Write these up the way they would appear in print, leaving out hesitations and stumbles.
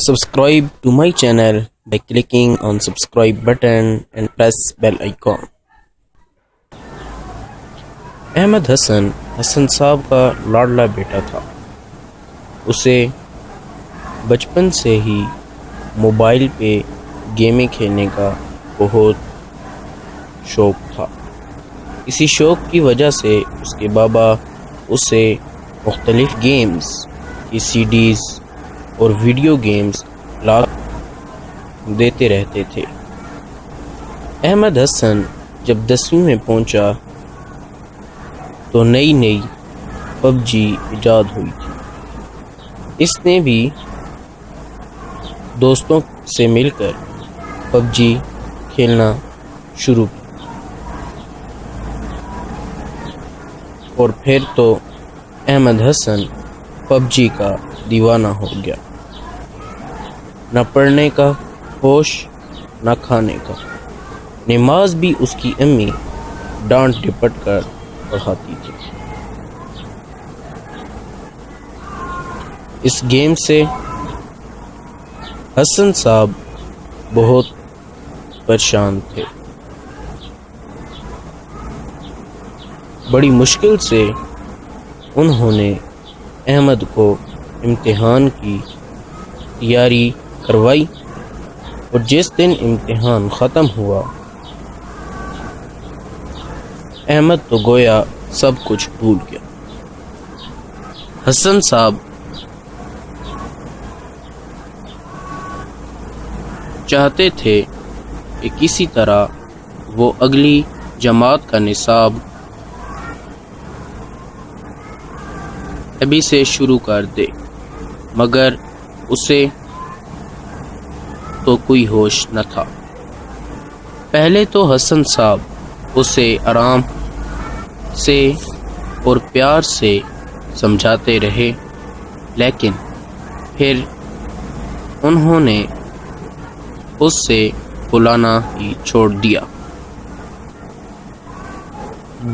Subscribe to my channel by clicking on subscribe button and press bell icon. Ahmad حسن صاحب کا لاڈلا بیٹا تھا۔ اسے بچپن سے ہی موبائل پہ گیمیں کھیلنے کا بہت شوق تھا۔ اسی شوق کی وجہ سے اس کے بابا اسے مختلف گیمز کی سی ڈیز اور ویڈیو گیمز لا دیتے رہتے تھے۔ احمد حسن جب 10ویں میں پہنچا تو نئی پب جی ایجاد ہوئی تھی۔ اس نے بھی دوستوں سے مل کر پب جی کھیلنا شروع کیا اور پھر تو احمد حسن پب جی کا دیوانہ ہو گیا۔ نہ پڑھنے کا ہوش نہ کھانے کا۔ نماز بھی اس کی امی ڈانٹ ڈپٹ کر پڑھاتی تھی۔ اس گیم سے حسن صاحب بہت پریشان تھے۔ بڑی مشکل سے انہوں نے احمد کو امتحان کی تیاری کروائی اور جس دن امتحان ختم ہوا احمد تو گویا سب کچھ بھول گیا۔ حسن صاحب چاہتے تھے کہ کسی طرح وہ اگلی جماعت کا نصاب ابھی سے شروع کر دے، مگر اسے تو کوئی ہوش نہ تھا۔ پہلے تو حسن صاحب اسے آرام سے اور پیار سے سمجھاتے رہے، لیکن پھر انہوں نے اس سے بلانا ہی چھوڑ دیا۔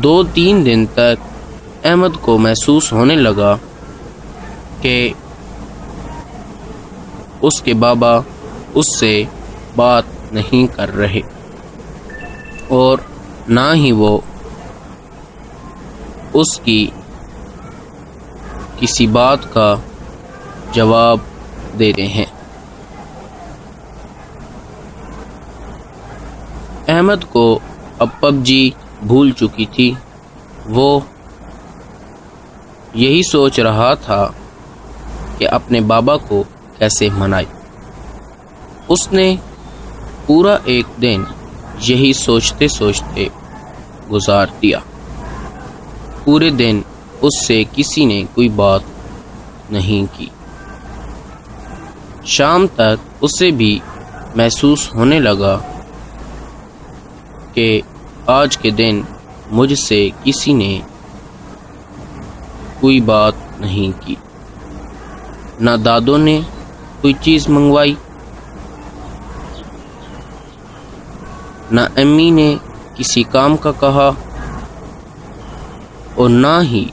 2-3 دن تک احمد کو محسوس ہونے لگا کہ اس کے بابا اس سے بات نہیں کر رہے اور نہ ہی وہ اس کی کسی بات کا جواب دیتے ہیں۔ احمد کو اب پب جی بھول چکی تھی۔ وہ یہی سوچ رہا تھا کہ اپنے بابا کو کیسے منائے۔ اس نے پورا ایک دن یہی سوچتے سوچتے گزار دیا۔ پورے دن اس سے کسی نے کوئی بات نہیں کی۔ شام تک اسے بھی محسوس ہونے لگا کہ آج کے دن مجھ سے کسی نے کوئی بات نہیں کی۔ نہ دادوں نے کوئی چیز منگوائی، نہ امی نے کسی کام کا کہا اور نہ ہی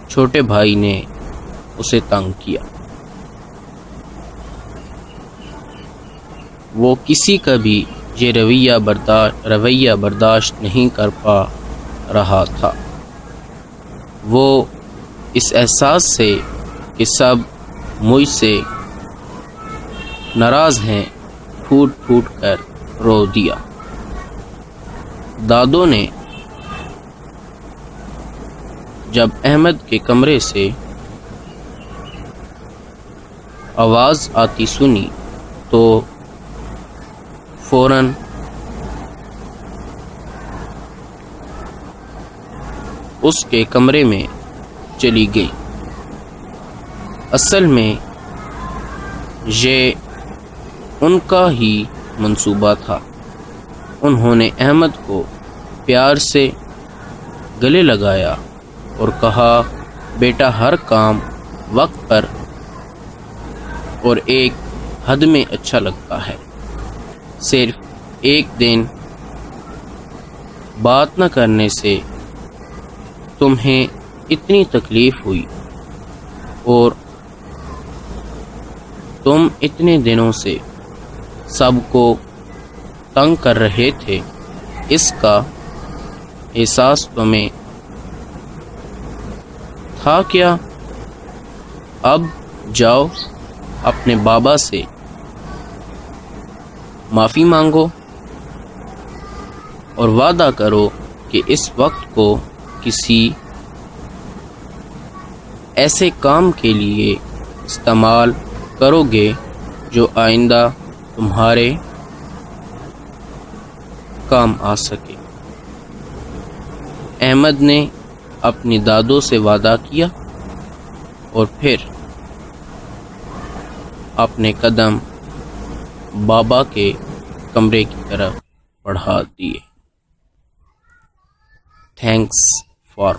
چھوٹے بھائی نے اسے تنگ کیا۔ وہ کسی کا بھی یہ رویہ برداشت نہیں کر پا رہا تھا۔ وہ اس احساس سے کہ سب مجھ سے ناراض ہیں پھوٹ پھوٹ کر رو دیا۔ دادوں نے جب احمد کے کمرے سے آواز آتی سنی تو فوراً اس کے کمرے میں چلی گئی۔ اصل میں یہ ان کا ہی منصوبہ تھا۔ انہوں نے احمد کو پیار سے گلے لگایا اور کہا، بیٹا ہر کام وقت پر اور ایک حد میں اچھا لگتا ہے۔ صرف ایک دن بات نہ کرنے سے تمہیں اتنی تکلیف ہوئی اور تم اتنے دنوں سے سب کو تنگ کر رہے تھے، اس کا احساس تمہیں تھا کیا؟ اب جاؤ اپنے بابا سے معافی مانگو اور وعدہ کرو کہ اس وقت کو کسی ایسے کام کے لیے استعمال کرو گے جو آئندہ تمہارے کام آ سکے۔ احمد نے اپنی دادوں سے وعدہ کیا اور پھر اپنے قدم بابا کے کمرے کی طرف بڑھا دیے۔ Thanks for